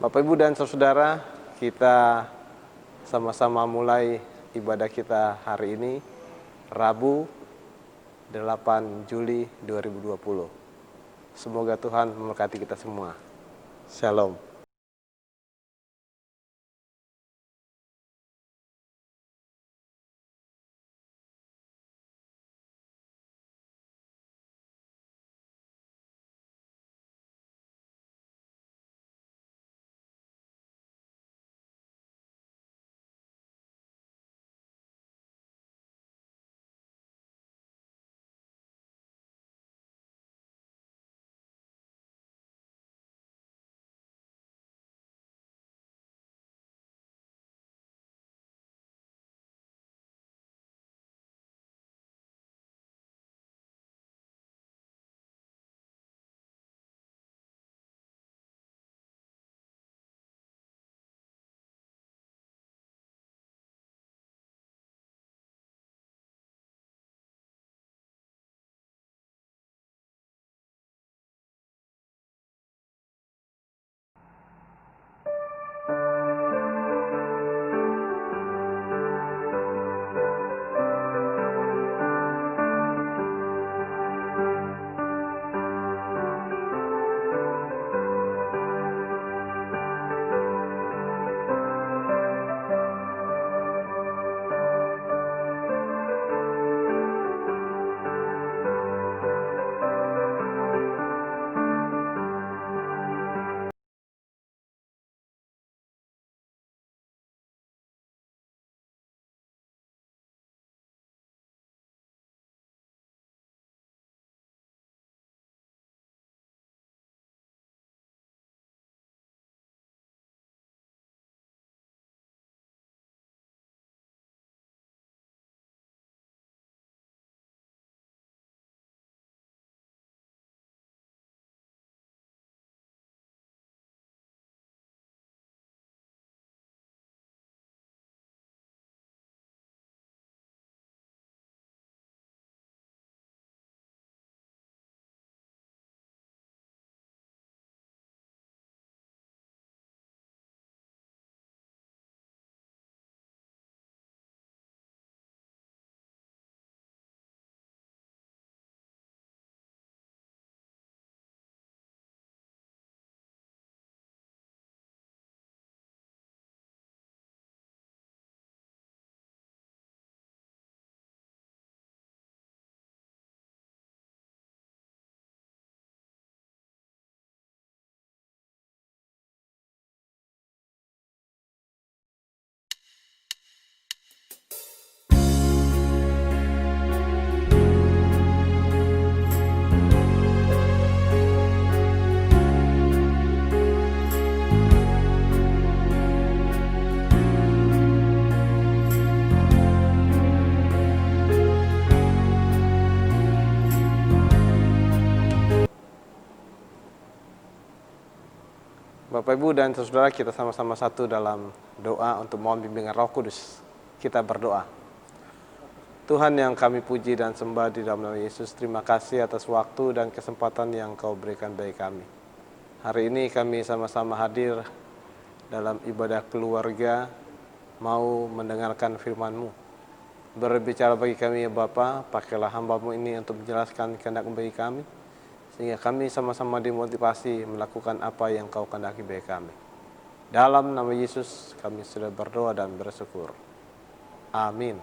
Bapak, Ibu, dan saudara, kita sama-sama mulai ibadah kita hari ini, Rabu 8 Juli 2020. Semoga Tuhan memberkati kita semua. Shalom. Bapak, Ibu, dan saudara, kita sama-sama satu dalam doa untuk mohon bimbingan Roh Kudus. Kita berdoa. Tuhan yang kami puji dan sembah di dalam nama Yesus, terima kasih atas waktu dan kesempatan yang Kau berikan bagi kami. Hari ini kami sama-sama hadir dalam ibadah keluarga, mau mendengarkan firman-Mu. Berbicara bagi kami ya Bapa, pakailah hamba-Mu ini untuk menjelaskan kehendak bagi kami, sehingga kami sama-sama dimotivasi melakukan apa yang Kau kehendaki bagi kami. Dalam nama Yesus kami sudah berdoa dan bersyukur. Amin.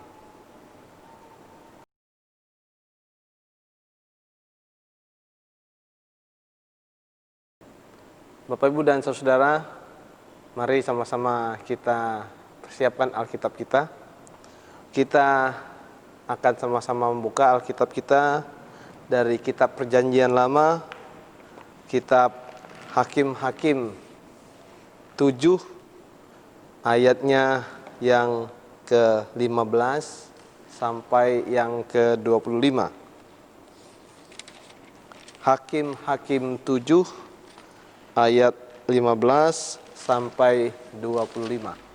Bapak, Ibu, dan saudara, mari sama-sama kita persiapkan Alkitab kita. Kita akan sama-sama membuka Alkitab kita dari kitab Perjanjian Lama, kitab Hakim-Hakim 7, ayatnya yang ke-15 sampai yang ke-25. Hakim-Hakim 7, ayat 15 sampai 25.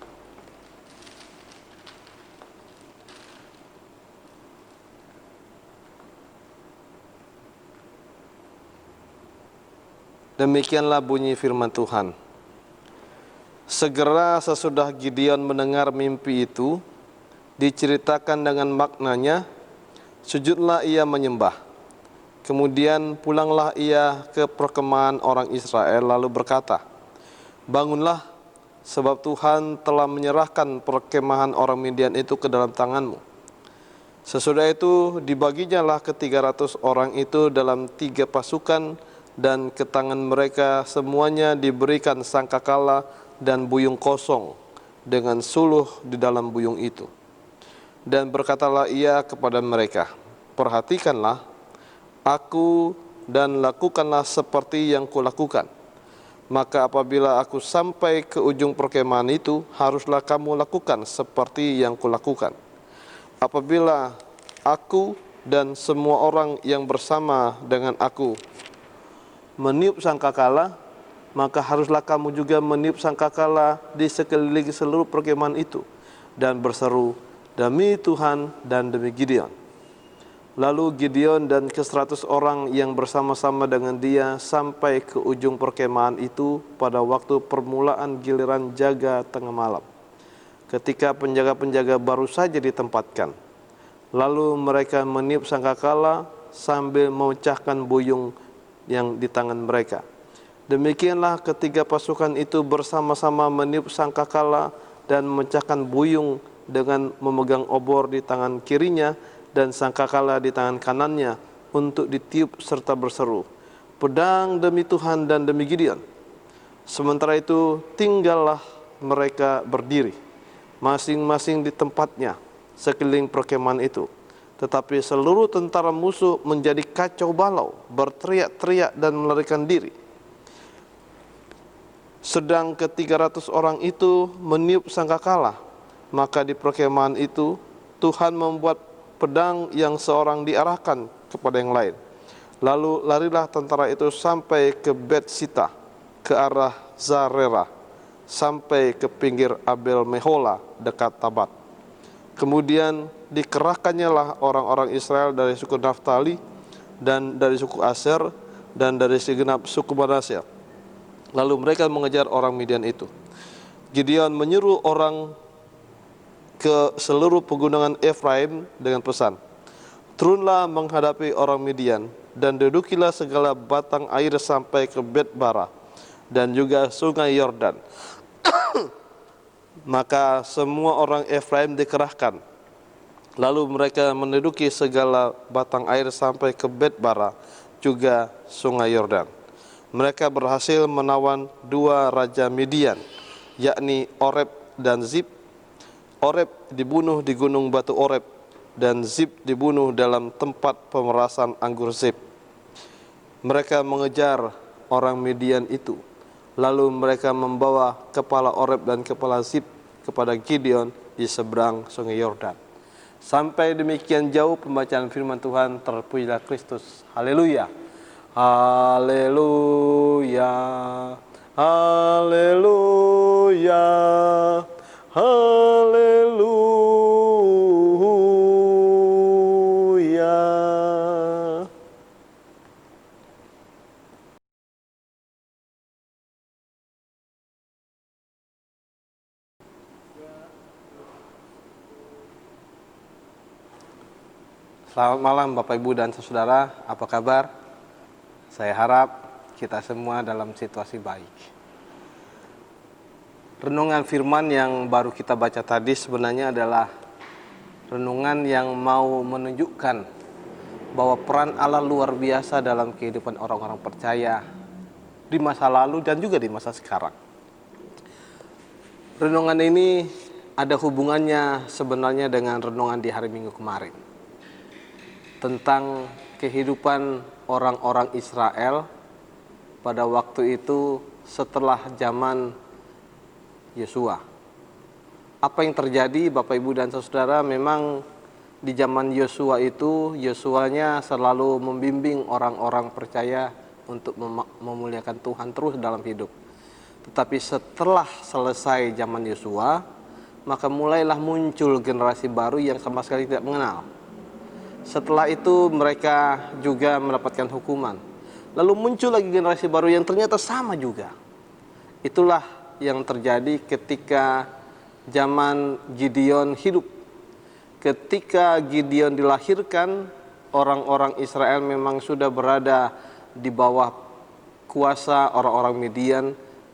Demikianlah bunyi firman Tuhan. Segera sesudah Gideon mendengar mimpi itu, diceritakan dengan maknanya, sujudlah ia menyembah. Kemudian pulanglah ia ke perkemahan orang Israel lalu berkata, bangunlah, sebab Tuhan telah menyerahkan perkemahan orang Midian itu ke dalam tanganmu. Sesudah itu dibaginya lah ke 300 orang itu dalam 3 pasukan, dan ke tangan mereka semuanya diberikan sangkakala dan buyung kosong dengan suluh di dalam buyung itu. Dan berkatalah ia kepada mereka, perhatikanlah aku dan lakukanlah seperti yang kulakukan. Maka apabila aku sampai ke ujung perkemahan itu, haruslah kamu lakukan seperti yang kulakukan. Apabila aku dan semua orang yang bersama dengan aku meniup sangkakala, maka haruslah kamu juga meniup sangkakala di sekeliling seluruh perkemahan itu, dan berseru, demi Tuhan dan demi Gideon. Lalu Gideon dan ke 100 orang yang bersama-sama dengan dia sampai ke ujung perkemahan itu pada waktu permulaan giliran jaga tengah malam, ketika penjaga-penjaga baru saja ditempatkan. Lalu mereka meniup sangkakala sambil memecahkan buyung yang di tangan mereka. Demikianlah ketiga pasukan itu bersama-sama meniup sangkakala dan memecahkan buyung dengan memegang obor di tangan kirinya dan sangkakala di tangan kanannya untuk ditiup serta berseru, pedang demi Tuhan dan demi Gideon. Sementara itu tinggallah mereka berdiri, masing-masing di tempatnya sekeliling perkemahan itu. Tetapi seluruh tentara musuh menjadi kacau balau, berteriak-teriak dan melarikan diri. Sedang ke 300 orang itu meniup sangkakala, maka di perkemahan itu Tuhan membuat pedang yang seorang diarahkan kepada yang lain. Lalu larilah tentara itu sampai ke Bet-sita, ke arah Zarera, sampai ke pinggir Abel Mehola dekat Tabat. Kemudian dikerahkannya lah orang-orang Israel dari suku Naftali dan dari suku Aser dan dari segenap suku Manasye. Lalu mereka mengejar orang Midian itu. Gideon menyuruh orang ke seluruh pegunungan Efraim dengan pesan, turunlah menghadapi orang Midian dan dudukilah segala batang air sampai ke Bet-bara dan juga sungai Yordan. Maka semua orang Efraim dikerahkan. Lalu mereka menduduki segala batang air sampai ke Bet-bara juga sungai Yordan. Mereka berhasil menawan 2 raja Midian, yakni Oreb dan Zib. Oreb dibunuh di gunung batu Oreb, dan Zib dibunuh dalam tempat pemerasan anggur Zib. Mereka mengejar orang Midian itu. Lalu mereka membawa kepala Oreb dan kepala Zib kepada Gideon di seberang sungai Yordan. Sampai demikian jauh pembacaan firman Tuhan. Terpujilah Kristus. Haleluya. Haleluya. Haleluya. Haleluya. Selamat malam Bapak Ibu dan Saudara, apa kabar? Saya harap kita semua dalam situasi baik. Renungan firman yang baru kita baca tadi sebenarnya adalah renungan yang mau menunjukkan bahwa peran Allah luar biasa dalam kehidupan orang-orang percaya di masa lalu dan juga di masa sekarang. Renungan ini ada hubungannya sebenarnya dengan renungan di hari Minggu kemarin, tentang kehidupan orang-orang Israel pada waktu itu setelah zaman Yosua. Apa yang terjadi Bapak Ibu dan Saudara? Memang di zaman Yosua itu, Yosuanya selalu membimbing orang-orang percaya untuk memuliakan Tuhan terus dalam hidup. Tetapi setelah selesai zaman Yosua, maka mulailah muncul generasi baru yang sama sekali tidak mengenal. Setelah itu mereka juga mendapatkan hukuman. Lalu muncul lagi generasi baru yang ternyata sama juga. Itulah yang terjadi ketika zaman Gideon hidup. Ketika Gideon dilahirkan, orang-orang Israel memang sudah berada di bawah kuasa orang-orang Midian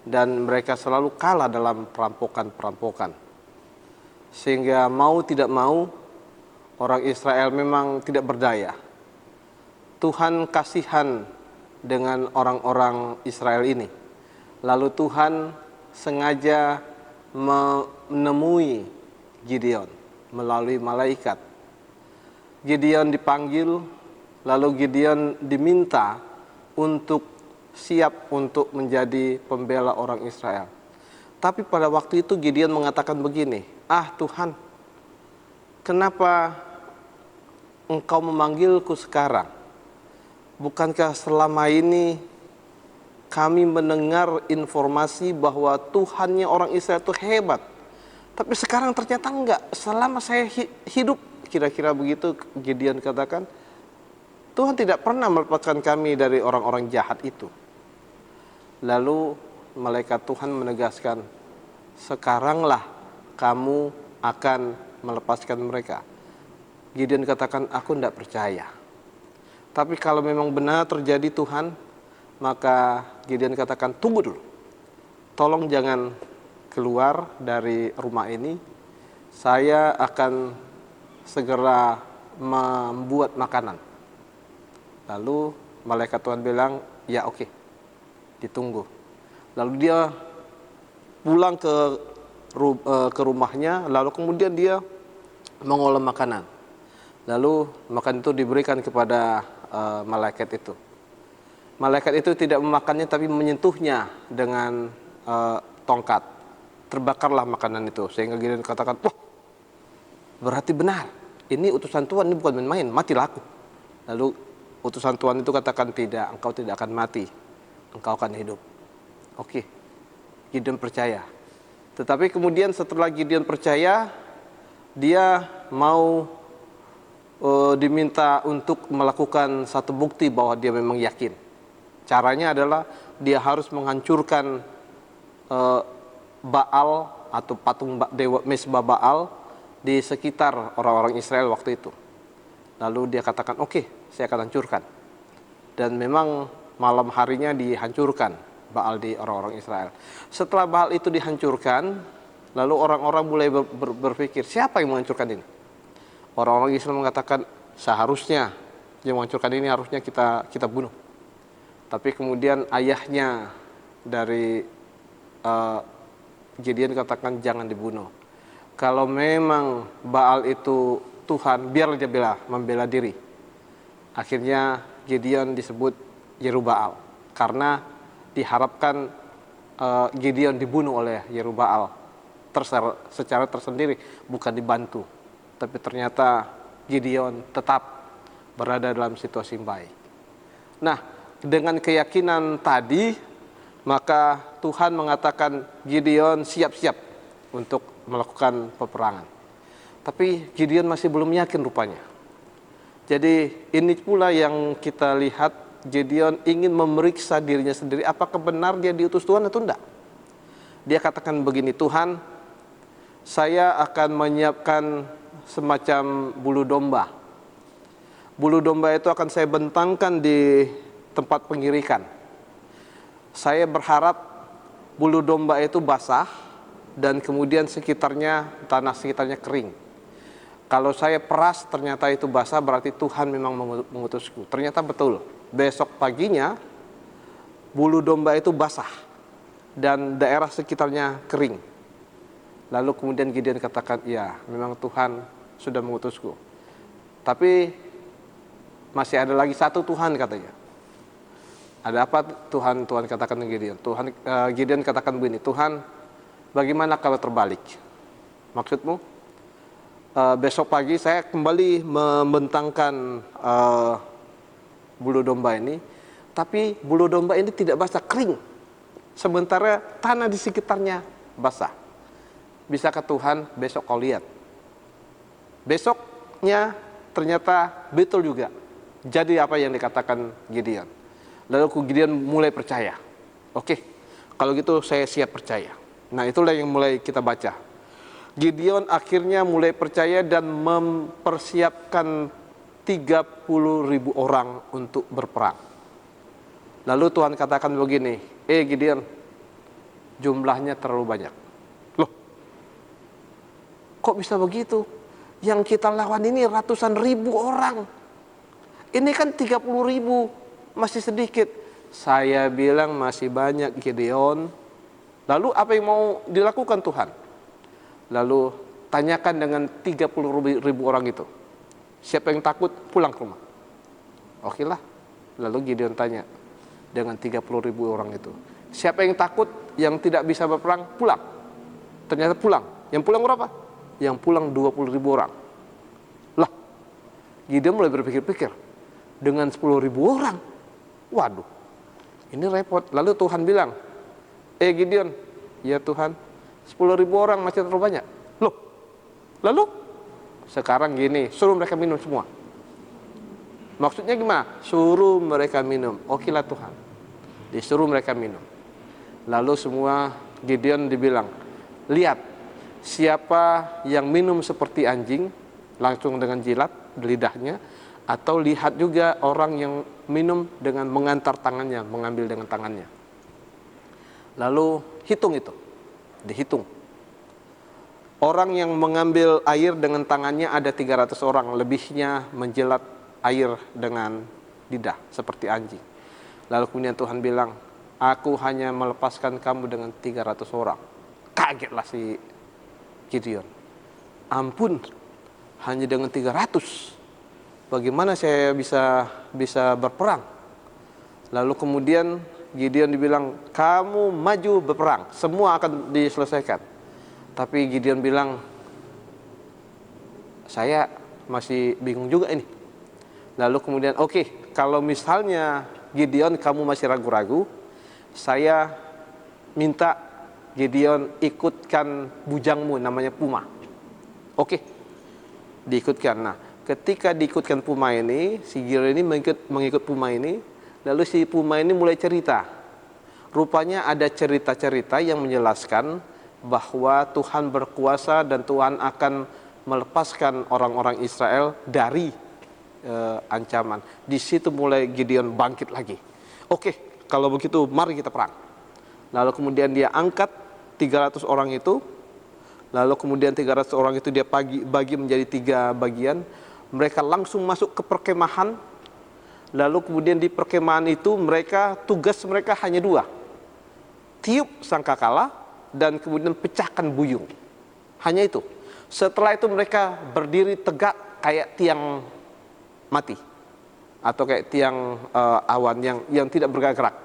dan mereka selalu kalah dalam perampokan-perampokan. Sehingga mau tidak mau orang Israel memang tidak berdaya. Tuhan kasihan dengan orang-orang Israel ini. Lalu Tuhan sengaja menemui Gideon melalui malaikat. Gideon dipanggil, lalu Gideon diminta untuk siap untuk menjadi pembela orang Israel. Tapi pada waktu itu Gideon mengatakan begini, Tuhan, kenapa engkau memanggilku sekarang? Bukankah selama ini kami mendengar informasi bahwa Tuhannya orang Israel itu hebat. Tapi sekarang ternyata enggak. Selama saya hidup, kira-kira begitu Gideon katakan, Tuhan tidak pernah melepaskan kami dari orang-orang jahat itu. Lalu malaikat Tuhan menegaskan, sekaranglah kamu akan melepaskan mereka. Gideon katakan, aku tidak percaya. Tapi kalau memang benar terjadi Tuhan, maka Gideon katakan, tunggu dulu. Tolong jangan keluar dari rumah ini. Saya akan segera membuat makanan. Lalu malaikat Tuhan bilang, ya oke, ditunggu. Lalu dia pulang ke rumahnya, lalu kemudian dia mengolah makanan. Lalu makanan itu diberikan kepada malaikat itu. Malaikat itu tidak memakannya tapi menyentuhnya dengan tongkat. Terbakarlah makanan itu. Sehingga Gideon katakan, wah, berarti benar. Ini utusan Tuhan, ini bukan main-main, matilah aku. Lalu utusan Tuhan itu katakan, tidak, engkau tidak akan mati. Engkau akan hidup. Oke, Gideon percaya. Tetapi kemudian setelah Gideon percaya, dia mau diminta untuk melakukan satu bukti bahwa dia memang yakin. Caranya adalah dia harus menghancurkan Baal atau patung dewa mesbah Baal di sekitar orang-orang Israel waktu itu. Lalu dia katakan, oke, saya akan hancurkan. Dan memang malam harinya dihancurkan Baal di orang-orang Israel. Setelah Baal itu dihancurkan, lalu orang-orang mulai berpikir, siapa yang menghancurkan ini? Orang-orang Islam mengatakan, seharusnya yang menghancurkan ini harusnya kita bunuh. Tapi kemudian ayahnya dari Gideon katakan, jangan dibunuh. Kalau memang Baal itu Tuhan, biarlah dia membela diri. Akhirnya Gideon disebut Yerubbaal, karena diharapkan Gideon dibunuh oleh Yerubbaal secara tersendiri, bukan dibantu. Tapi ternyata Gideon tetap berada dalam situasi yang baik. Nah, dengan keyakinan tadi, maka Tuhan mengatakan Gideon siap-siap untuk melakukan peperangan. Tapi Gideon masih belum yakin rupanya. Jadi ini pula yang kita lihat, Gideon ingin memeriksa dirinya sendiri apakah benar dia diutus Tuhan atau tidak. Dia katakan begini, Tuhan, saya akan menyiapkan semacam bulu domba. Bulu domba itu akan saya bentangkan di tempat pengirikan. Saya berharap bulu domba itu basah dan kemudian tanah sekitarnya kering. Kalau saya peras ternyata itu basah, berarti Tuhan memang mengutusku. Ternyata betul. Besok paginya bulu domba itu basah dan daerah sekitarnya kering. Lalu kemudian Gideon katakan, ya memang Tuhan sudah mengutusku. Tapi masih ada lagi satu Tuhan katanya. Ada apa Tuhan katakan Gideon? Gideon katakan begini, Tuhan, bagaimana kalau terbalik? Maksudmu? Besok pagi saya kembali membentangkan bulu domba ini, tapi bulu domba ini tidak basah, kering. Sementara tanah di sekitarnya basah. Bisakah Tuhan besok kau lihat? Besoknya ternyata betul juga. Jadi apa yang dikatakan Gideon. Lalu Gideon mulai percaya. Oke, kalau gitu saya siap percaya. Nah, itulah yang mulai kita baca. Gideon akhirnya mulai percaya dan mempersiapkan 30.000 orang untuk berperang. Lalu Tuhan katakan begini, Gideon, jumlahnya terlalu banyak. Loh, kok bisa begitu? Yang kita lawan ini ratusan ribu orang. Ini kan 30.000, masih sedikit. Saya bilang masih banyak, Gideon. Lalu apa yang mau dilakukan Tuhan? Lalu tanyakan dengan 30.000 orang itu. Siapa yang takut pulang ke rumah? Oke lah. Lalu Gideon tanya dengan 30.000 orang itu. Siapa yang takut, yang tidak bisa berperang, pulang. Ternyata pulang. Yang pulang berapa? Yang pulang 20.000 orang. Lah, Gideon mulai berpikir-pikir. Dengan 10.000 orang. Waduh, ini repot. Lalu Tuhan bilang, Gideon, ya Tuhan, 10.000 orang masih terlalu banyak. Loh, lalu sekarang gini, suruh mereka minum semua. Maksudnya gimana? Suruh mereka minum. Oke lah Tuhan, disuruh mereka minum. Lalu semua Gideon dibilang, lihat siapa yang minum seperti anjing, langsung dengan jilat lidahnya, atau lihat juga orang yang minum dengan mengantar tangannya, mengambil dengan tangannya. Lalu hitung itu, dihitung. Orang yang mengambil air dengan tangannya ada 300 orang, lebihnya menjilat air dengan lidah seperti anjing. Lalu kemudian Tuhan bilang, aku hanya melepaskan kamu dengan 300 orang. Kagetlah si Gideon. Ampun, hanya dengan 300. Bagaimana saya bisa berperang? Lalu kemudian Gideon dibilang, kamu maju berperang, semua akan diselesaikan. Tapi Gideon bilang, saya masih bingung juga ini. Lalu kemudian, oke, kalau misalnya Gideon kamu masih ragu-ragu, saya minta Gideon ikutkan bujangmu namanya Puma. Oke, diikutkan. Nah, ketika diikutkan Puma ini, si Gideon ini mengikut Puma ini, lalu si Puma ini mulai cerita. Rupanya ada cerita-cerita yang menjelaskan bahwa Tuhan berkuasa dan Tuhan akan melepaskan orang-orang Israel dari ancaman. Di situ mulai Gideon bangkit lagi. Oke, kalau begitu mari kita perang. Lalu kemudian dia angkat 300 orang itu. Lalu kemudian 300 orang itu dia bagi menjadi 3 bagian. Mereka langsung masuk ke perkemahan. Lalu kemudian di perkemahan itu tugas mereka hanya 2. Tiup sangkakala dan kemudian pecahkan buyung. Hanya itu. Setelah itu mereka berdiri tegak kayak tiang mati atau kayak tiang awan yang tidak bergerak.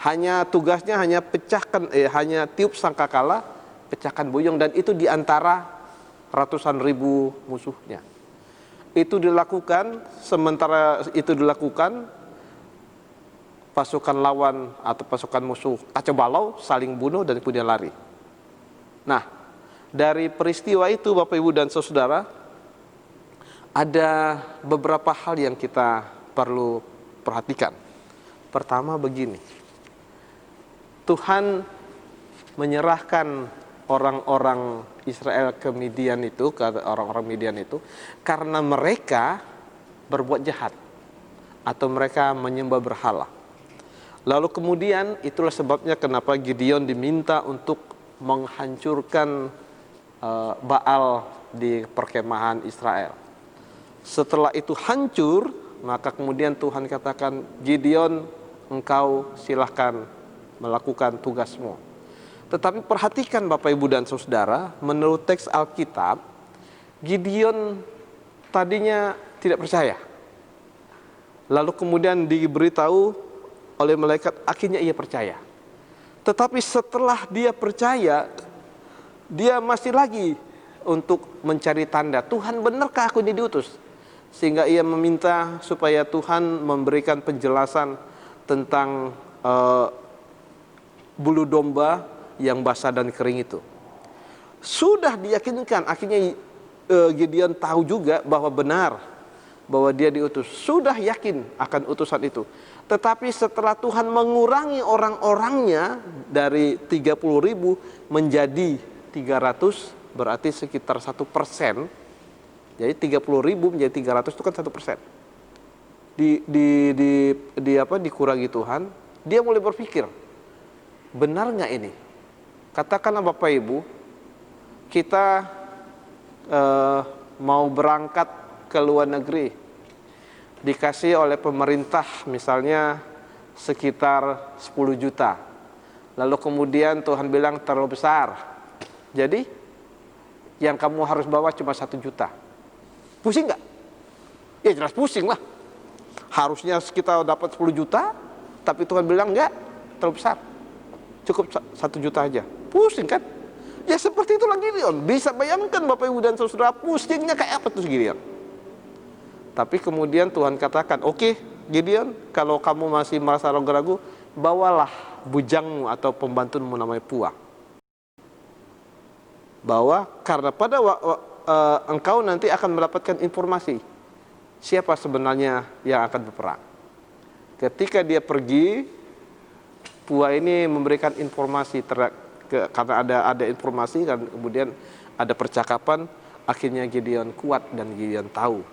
Hanya tugasnya hanya hanya tiup sangkakala, pecahkan buyung, dan itu di antara ratusan ribu musuhnya. Itu dilakukan, sementara itu dilakukan, pasukan lawan atau pasukan musuh kacau balau, saling bunuh dan kemudian lari. Nah, dari peristiwa itu Bapak Ibu dan Saudara, ada beberapa hal yang kita perlu perhatikan. Pertama begini, Tuhan menyerahkan orang-orang Israel ke Midian itu, ke orang-orang Midian itu, karena mereka berbuat jahat atau mereka menyembah berhala. Lalu kemudian itulah sebabnya kenapa Gideon diminta untuk menghancurkan Baal di perkemahan Israel. Setelah itu hancur, maka kemudian Tuhan katakan, Gideon, engkau silahkan melakukan tugasmu. Tetapi perhatikan Bapak Ibu dan Saudara, menurut teks Alkitab, Gideon tadinya tidak percaya. Lalu kemudian diberitahu oleh malaikat, akhirnya ia percaya. Tetapi setelah dia percaya, dia masih lagi untuk mencari tanda. Tuhan, benarkah aku ini diutus? Sehingga ia meminta supaya Tuhan memberikan penjelasan tentang bulu domba yang basah dan kering itu. Sudah diyakinkan, akhirnya Gideon tahu juga bahwa benar bahwa dia diutus. Sudah yakin akan utusan itu. Tetapi setelah Tuhan mengurangi orang-orangnya dari 30.000 menjadi 300, berarti sekitar 1%. Jadi 30.000 menjadi 300 itu kan 1%. Dikurangi Tuhan, dia mulai berpikir, benar nggak ini? Katakanlah Bapak Ibu, kita mau berangkat ke luar negeri, dikasih oleh pemerintah misalnya sekitar 10 juta. Lalu kemudian Tuhan bilang terlalu besar. Jadi yang kamu harus bawa cuma 1 juta. Pusing nggak? Ya jelas pusing lah. Harusnya kita dapat 10 juta, tapi Tuhan bilang enggak, terlalu besar. Cukup 1 juta aja. Pusing kan? Ya seperti itulah Gideon. Bisa bayangkan Bapak Ibu dan Saudara, pusingnya kayak apa tuh Gideon? Tapi kemudian Tuhan katakan, oke, Gideon, kalau kamu masih merasa ragu-ragu, bawalah bujangmu atau pembantumu namanya Pua. Bawa, karena pada engkau nanti akan mendapatkan informasi siapa sebenarnya yang akan berperang. Ketika dia pergi, Pua ini memberikan informasi karena ada informasi, dan kemudian ada percakapan. Akhirnya Gideon kuat dan Gideon tahu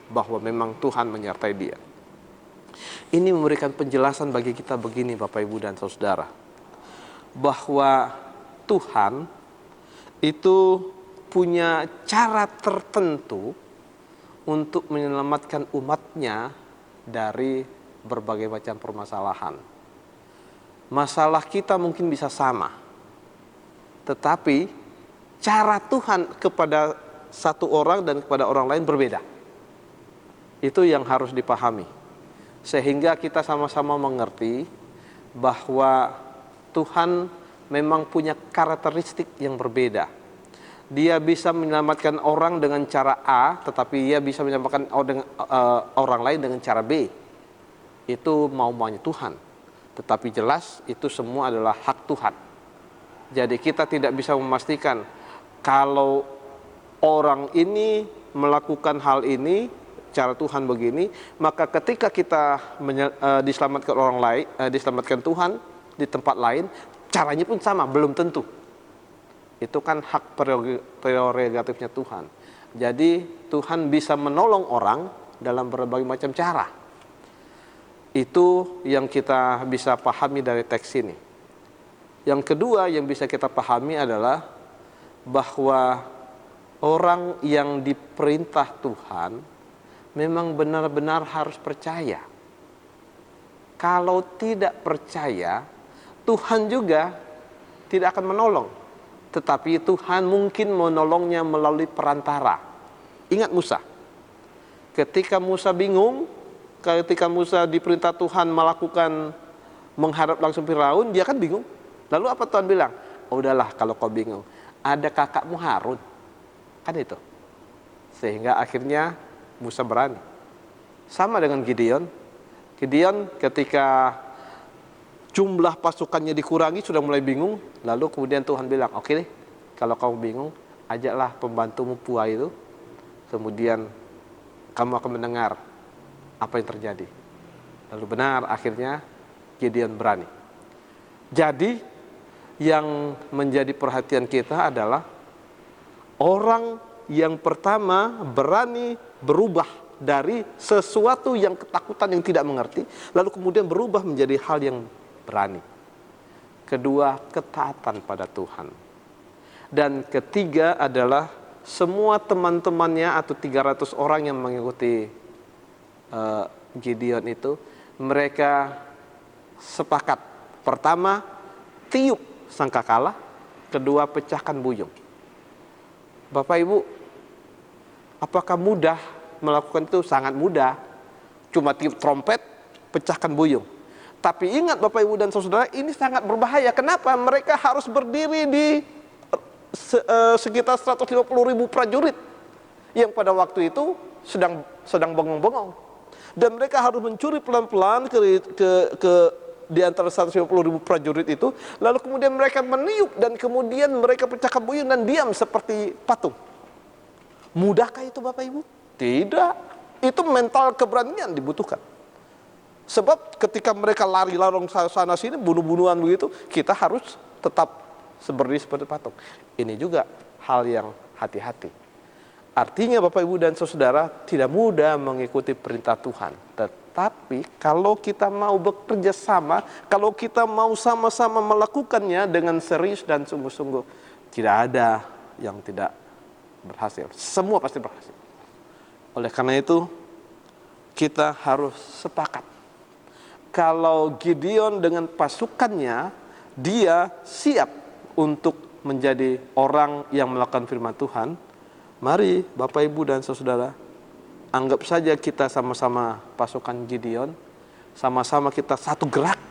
bahwa memang Tuhan menyertai dia. Ini memberikan penjelasan bagi kita begini Bapak Ibu dan Saudara, bahwa Tuhan itu punya cara tertentu untuk menyelamatkan umatnya dari berbagai macam permasalahan. Masalah kita mungkin bisa sama, tetapi cara Tuhan kepada satu orang dan kepada orang lain berbeda. Itu yang harus dipahami, sehingga kita sama-sama mengerti bahwa Tuhan memang punya karakteristik yang berbeda. Dia bisa menyelamatkan orang dengan cara A, tetapi dia bisa menyelamatkan orang lain dengan cara B. Itu mau-maunya Tuhan. Tetapi jelas itu semua adalah hak Tuhan. Jadi kita tidak bisa memastikan kalau orang ini melakukan hal ini, cara Tuhan begini, maka ketika kita diselamatkan orang lain, diselamatkan Tuhan di tempat lain, caranya pun sama, belum tentu. Itu kan hak prerogatifnya Tuhan. Jadi Tuhan bisa menolong orang dalam berbagai macam cara. Itu yang kita bisa pahami dari teks ini. Yang kedua yang bisa kita pahami adalah bahwa orang yang diperintah Tuhan memang benar-benar harus percaya. Kalau tidak percaya, Tuhan juga tidak akan menolong. Tetapi Tuhan mungkin menolongnya melalui perantara. Ingat Musa. Ketika Musa bingung, ketika Musa diperintah Tuhan menghadap langsung Firaun, dia kan bingung. Lalu apa Tuhan bilang? Oh, udahlah kalau kau bingung, ada kakakmu Harun. Kan itu. Sehingga akhirnya Musa berani. Sama dengan Gideon. Gideon ketika jumlah pasukannya dikurangi, sudah mulai bingung. Lalu kemudian Tuhan bilang, oke deh, kalau kamu bingung, ajaklah pembantumu Pua itu. Kemudian kamu akan mendengar apa yang terjadi. Lalu benar, akhirnya Gideon berani. Jadi yang menjadi perhatian kita adalah orang yang pertama berani berubah dari sesuatu yang ketakutan, yang tidak mengerti, lalu kemudian berubah menjadi hal yang berani. Kedua, ketaatan pada Tuhan. Dan ketiga adalah semua teman-temannya atau 300 orang yang mengikuti Gideon itu, mereka sepakat. Pertama, tiup sangkakala. Kedua, pecahkan buyung. Bapak Ibu, apakah mudah melakukan itu? Sangat mudah. Cuma tiup trompet, pecahkan buyung. Tapi ingat Bapak Ibu dan Saudara, ini sangat berbahaya. Kenapa? Mereka harus berdiri di sekitar 150.000 prajurit yang pada waktu itu sedang bengong-bengong. Dan mereka harus mencuri pelan-pelan ke di antara 150.000 prajurit itu. Lalu kemudian mereka meniup dan kemudian mereka pecahkan buyung dan diam seperti patung. Mudahkah itu Bapak Ibu? Tidak. Itu mental keberanian dibutuhkan. Sebab ketika mereka lari lorong sana sini, bunuh-bunuhan begitu, kita harus tetap berdiri seperti patung. Ini juga hal yang hati-hati. Artinya Bapak Ibu dan Saudara, tidak mudah mengikuti perintah Tuhan. Tetapi kalau kita mau bekerja sama, kalau kita mau sama-sama melakukannya dengan serius dan sungguh-sungguh, tidak ada yang tidak berhasil. Semua pasti berhasil. Oleh karena itu, kita harus sepakat. Kalau Gideon dengan pasukannya, dia siap untuk menjadi orang yang melakukan firman Tuhan. Mari Bapak Ibu dan Saudara, anggap saja kita sama-sama pasukan Gideon, sama-sama kita satu gerak.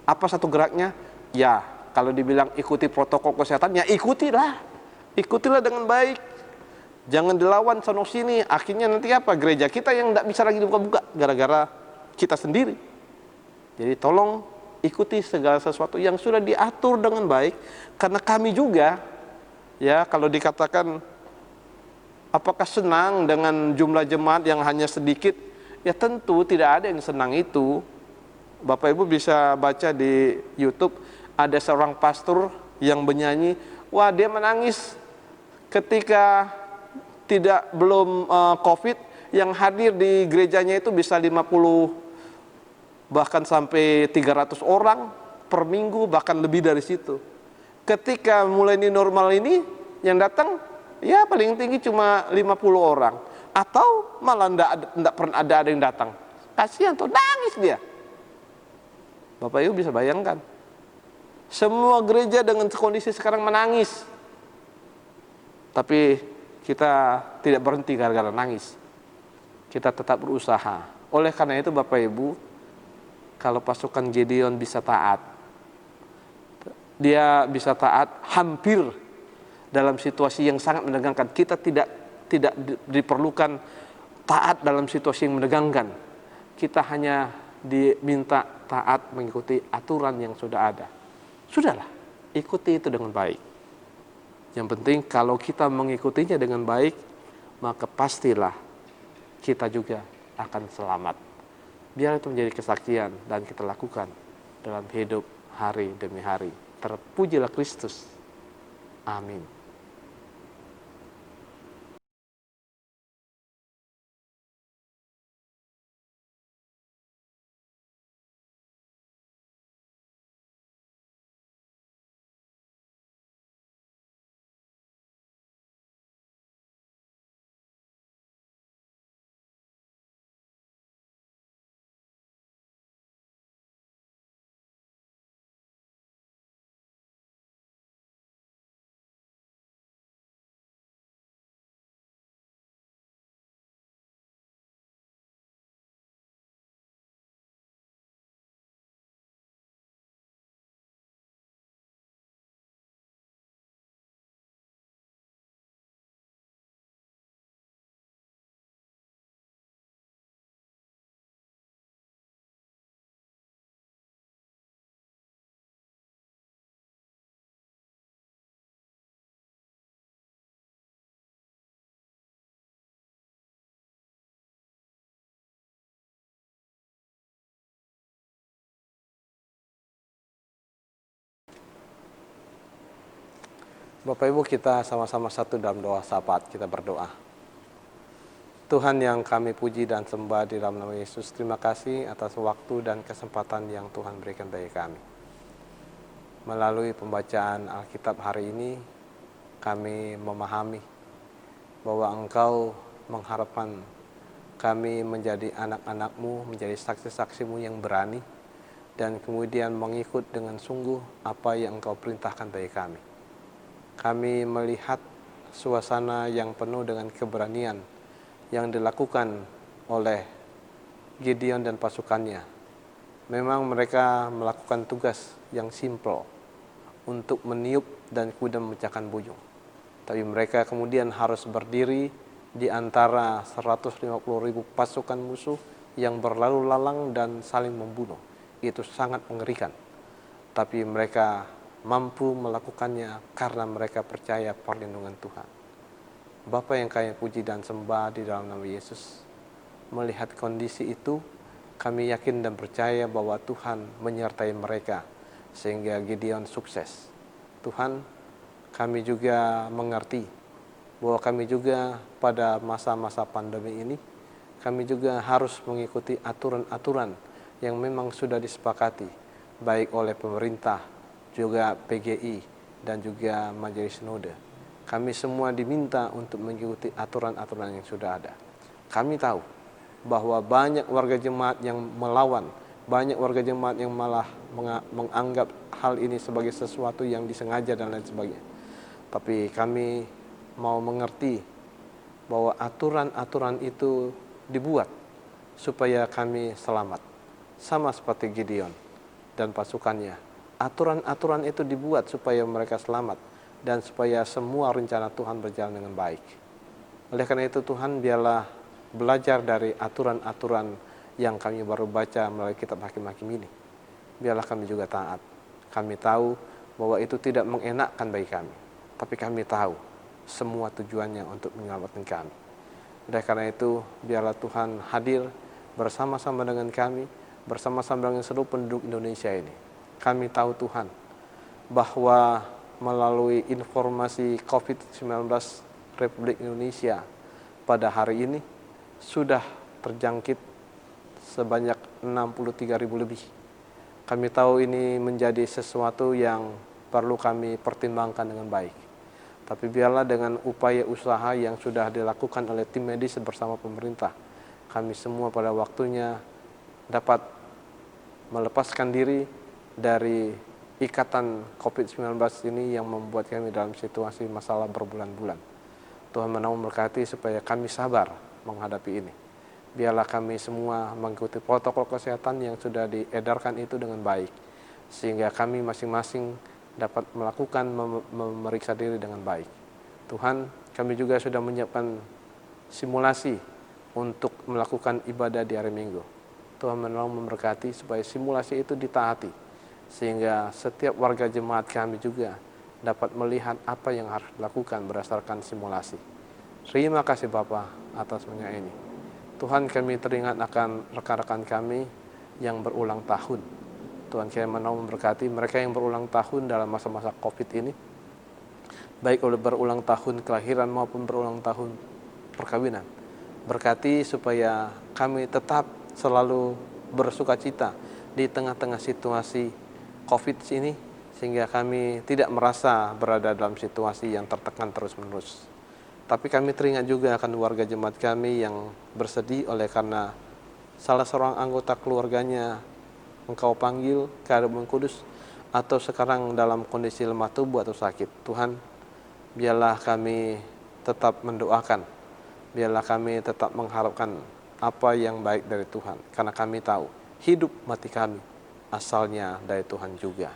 Apa satu geraknya? Ya, kalau dibilang ikuti protokol kesehatan, ya ikutilah dengan baik. Jangan dilawan sono sini, akhirnya nanti apa? Gereja kita yang tidak bisa lagi dibuka-buka gara-gara kita sendiri. Jadi tolong ikuti segala sesuatu yang sudah diatur dengan baik, karena kami juga, ya, kalau dikatakan apakah senang dengan jumlah jemaat yang hanya sedikit, ya tentu tidak ada yang senang itu. Bapak Ibu bisa baca di YouTube, ada seorang pastor yang bernyanyi, wah dia menangis ketika belum COVID, yang hadir di gerejanya itu bisa 50 bahkan sampai 300 orang per minggu, bahkan lebih dari situ. Ketika mulai ini normal ini, yang datang ya paling tinggi cuma 50 orang, atau malah enggak pernah ada yang datang. Kasihan tuh, nangis dia. Bapak Ibu bisa bayangkan, semua gereja dengan kondisi sekarang menangis, tapi kita tidak berhenti gara-gara nangis. Kita tetap berusaha. Oleh karena itu Bapak Ibu, kalau pasukan Gideon bisa taat, dia bisa taat hampir dalam situasi yang sangat menegangkan. Kita tidak diperlukan taat dalam situasi yang menegangkan. Kita hanya diminta taat mengikuti aturan yang sudah ada. Sudahlah, ikuti itu dengan baik. Yang penting kalau kita mengikutinya dengan baik, maka pastilah kita juga akan selamat. Biar itu menjadi kesaksian dan kita lakukan dalam hidup hari demi hari. Terpujilah Kristus. Amin. Bapak Ibu, kita sama-sama satu dalam doa syafaat, kita berdoa. Tuhan yang kami puji dan sembah di dalam nama Yesus, terima kasih atas waktu dan kesempatan yang Tuhan berikan bagi kami. Melalui pembacaan Alkitab hari ini, kami memahami bahwa Engkau mengharapkan kami menjadi anak-anak-Mu, menjadi saksi-saksi-Mu yang berani, dan kemudian mengikut dengan sungguh apa yang Engkau perintahkan bagi kami. Kami melihat suasana yang penuh dengan keberanian yang dilakukan oleh Gideon dan pasukannya. Memang mereka melakukan tugas yang simpel untuk meniup dan kemudian memecahkan buyung. Tapi mereka kemudian harus berdiri di antara 150.000 pasukan musuh yang berlalu lalang dan saling membunuh. Itu sangat mengerikan. Tapi mereka mampu melakukannya karena mereka percaya perlindungan Tuhan. Bapa yang kami puji dan sembah di dalam nama Yesus, melihat kondisi itu, kami yakin dan percaya bahwa Tuhan menyertai mereka sehingga Gideon sukses. Tuhan, kami juga mengerti bahwa kami juga pada masa-masa pandemi ini, kami juga harus mengikuti aturan-aturan yang memang sudah disepakati, baik oleh pemerintah, juga PGI, dan juga Majelis Sinode. Kami semua diminta untuk mengikuti aturan-aturan yang sudah ada. Kami tahu bahwa banyak warga jemaat yang melawan, banyak warga jemaat yang malah menganggap hal ini sebagai sesuatu yang disengaja dan lain sebagainya. Tapi kami mau mengerti bahwa aturan-aturan itu dibuat supaya kami selamat. Sama seperti Gideon dan pasukannya. Aturan-aturan itu dibuat supaya mereka selamat dan supaya semua rencana Tuhan berjalan dengan baik. Oleh karena itu Tuhan, biarlah belajar dari aturan-aturan yang kami baru baca melalui kitab Hakim-Hakim ini. Biarlah kami juga taat. Kami tahu bahwa itu tidak mengenakkan bagi kami, tapi kami tahu semua tujuannya untuk menyelamatkan kami. Oleh karena itu, biarlah Tuhan hadir bersama-sama dengan kami, bersama-sama dengan seluruh penduduk Indonesia ini. Kami tahu Tuhan, bahwa melalui informasi COVID-19 Republik Indonesia pada hari ini, sudah terjangkit sebanyak 63.000 lebih. Kami tahu ini menjadi sesuatu yang perlu kami pertimbangkan dengan baik. Tapi biarlah dengan upaya usaha yang sudah dilakukan oleh tim medis bersama pemerintah, kami semua pada waktunya dapat melepaskan diri dari ikatan COVID-19 ini yang membuat kami dalam situasi masalah berbulan-bulan. Tuhan menolong berkati supaya kami sabar menghadapi ini. Biarlah kami semua mengikuti protokol kesehatan yang sudah diedarkan itu dengan baik, sehingga kami masing-masing dapat melakukan memeriksa diri dengan baik. Tuhan, kami juga sudah menyiapkan simulasi untuk melakukan ibadah di hari Minggu. Tuhan menolong memberkati supaya simulasi itu ditaati, sehingga setiap warga jemaat kami juga dapat melihat apa yang harus dilakukan berdasarkan simulasi. Terima kasih Bapa atas semuanya ini. Tuhan, kami teringat akan rekan-rekan kami yang berulang tahun. Tuhan, kami menolong memberkati mereka yang berulang tahun dalam masa-masa COVID ini, baik oleh berulang tahun kelahiran maupun berulang tahun perkawinan. Berkati supaya kami tetap selalu bersukacita di tengah-tengah situasi COVID ini, sehingga kami tidak merasa berada dalam situasi yang tertekan terus-menerus. Tapi kami teringat juga akan warga jemaat kami yang bersedih oleh karena salah seorang anggota keluarganya Engkau panggil ke hadapan kudus, atau sekarang dalam kondisi lemah tubuh atau sakit. Tuhan, biarlah kami tetap mendoakan, biarlah kami tetap mengharapkan apa yang baik dari Tuhan, karena kami tahu hidup mati kami asalnya dari Tuhan juga.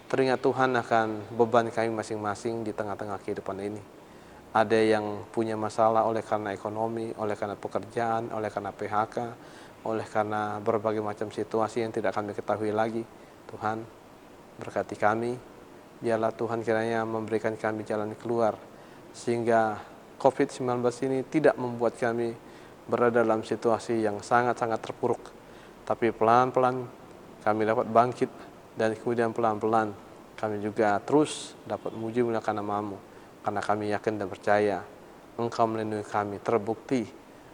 Teringat Tuhan akan beban kami masing-masing di tengah-tengah kehidupan ini. Ada yang punya masalah oleh karena ekonomi, oleh karena pekerjaan, oleh karena PHK, oleh karena berbagai macam situasi yang tidak kami ketahui lagi. Tuhan, berkati kami, biarlah Tuhan kiranya memberikan kami jalan keluar, sehingga COVID-19 ini tidak membuat kami berada dalam situasi yang sangat-sangat terpuruk. Tapi pelan-pelan kami dapat bangkit, dan kemudian pelan-pelan kami juga terus dapat memuji muliakan nama-Mu. Karena kami yakin dan percaya Engkau melindungi kami, terbukti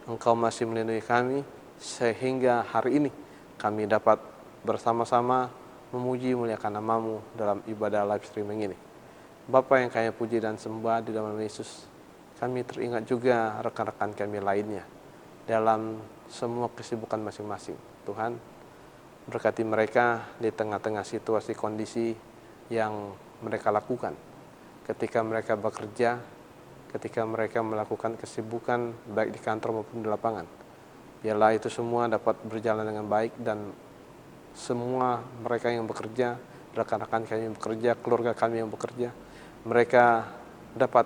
Engkau masih melindungi kami, sehingga hari ini kami dapat bersama-sama memuji muliakan nama-Mu dalam ibadah live streaming ini. Bapa yang kami puji dan sembah di dalam Yesus, kami teringat juga rekan-rekan kami lainnya dalam semua kesibukan masing-masing. Tuhan, berkati mereka di tengah-tengah situasi kondisi yang mereka lakukan. Ketika mereka bekerja, ketika mereka melakukan kesibukan baik di kantor maupun di lapangan, biarlah itu semua dapat berjalan dengan baik, dan semua mereka yang bekerja, rekan-rekan kami yang bekerja, keluarga kami yang bekerja, mereka dapat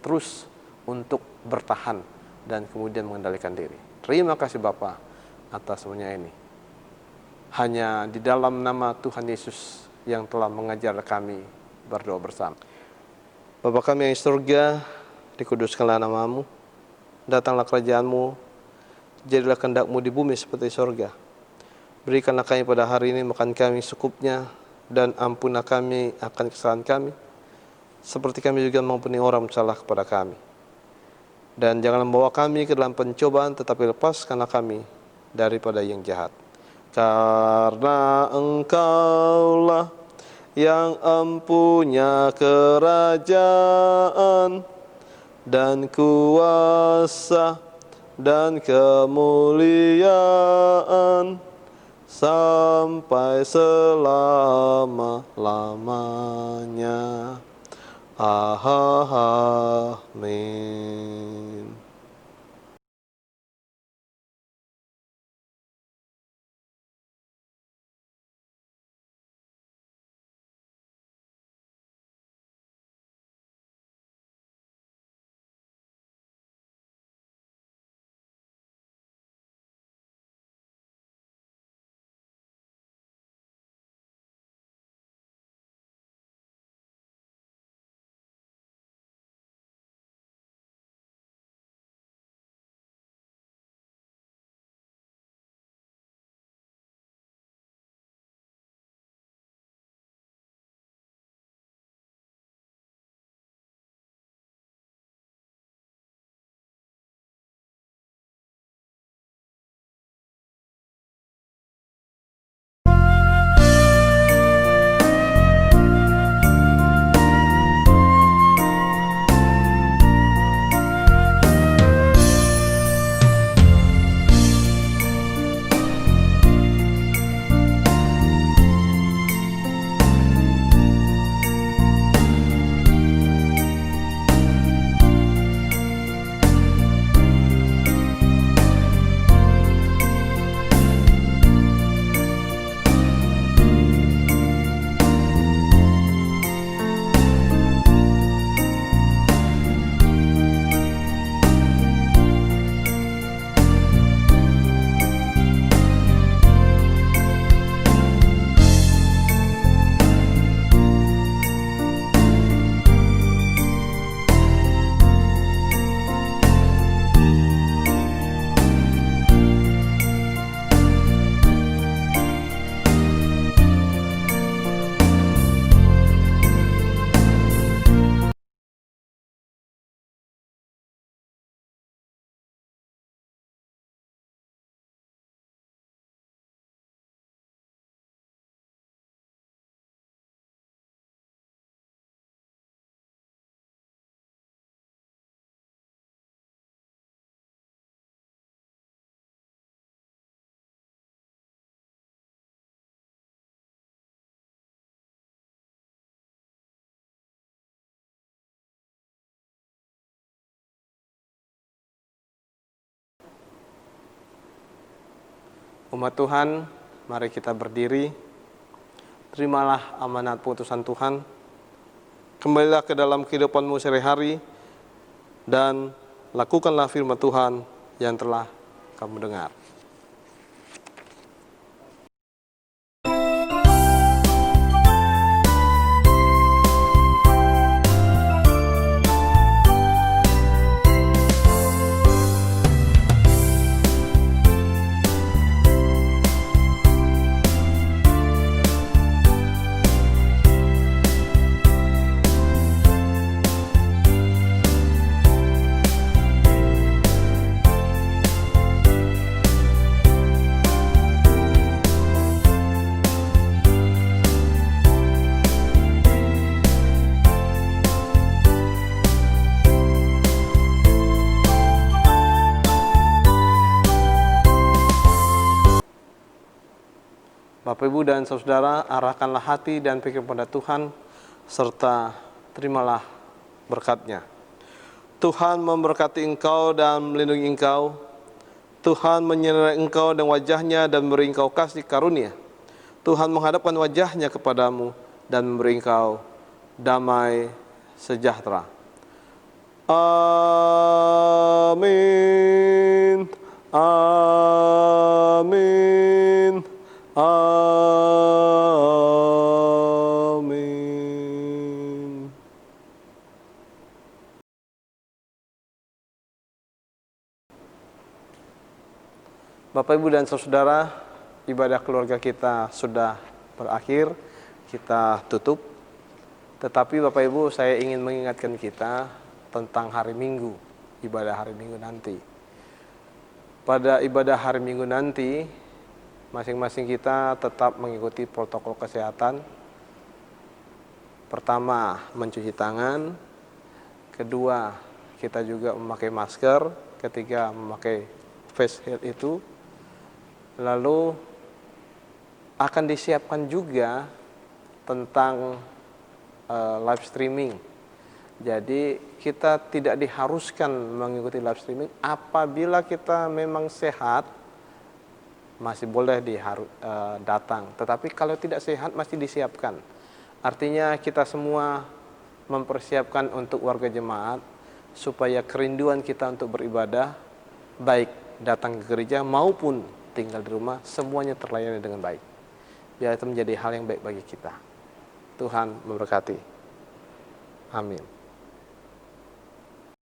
terus untuk bertahan dan kemudian mengendalikan diri. Terima kasih Bapa atas semuanya ini. Hanya di dalam nama Tuhan Yesus yang telah mengajar kami berdoa bersama. Bapa kami yang di surga, dikuduskanlah nama-Mu, datanglah kerajaan-Mu, jadilah kehendak-Mu di bumi seperti surga. Berikanlah kami pada hari ini makan kami secukupnya, dan ampunlah kami akan kesalahan kami, seperti kami juga mengampuni orang bersalah kepada kami. Dan jangan membawa kami ke dalam pencobaan, tetapi lepaskanlah kami daripada yang jahat. Karena Engkaulah yang empunya kerajaan dan kuasa dan kemuliaan sampai selama-lamanya. Amin. Umat Tuhan, mari kita berdiri. Terimalah amanat putusan Tuhan. Kembalilah ke dalam kehidupanmu sehari-hari dan lakukanlah firman Tuhan yang telah kamu dengar. Bapak, Ibu, dan saudara, arahkanlah hati dan pikir pada Tuhan, serta terimalah berkat-Nya. Tuhan memberkati engkau dan melindungi engkau. Tuhan menyinari engkau dengan wajah-Nya dan memberi engkau kasih karunia. Tuhan menghadapkan wajah-Nya kepadamu dan memberi engkau damai sejahtera. Amin. Amin. Amin. Bapak, Ibu, dan saudara, ibadah keluarga kita sudah berakhir, kita tutup. Tetapi Bapak Ibu, saya ingin mengingatkan kita tentang hari Minggu, ibadah hari Minggu nanti. Pada ibadah hari Minggu nanti, masing-masing kita tetap mengikuti protokol kesehatan. Pertama, mencuci tangan. Kedua, kita juga memakai masker. Ketiga, memakai face shield itu. Lalu akan disiapkan juga tentang live streaming. Jadi kita tidak diharuskan mengikuti live streaming. Apabila kita memang sehat, masih boleh datang. Tetapi kalau tidak sehat, masih disiapkan. Artinya kita semua mempersiapkan untuk warga jemaat supaya kerinduan kita untuk beribadah, baik datang ke gereja maupun tinggal di rumah, semuanya terlayani dengan baik. Biar itu menjadi hal yang baik bagi kita. Tuhan memberkati. Amin.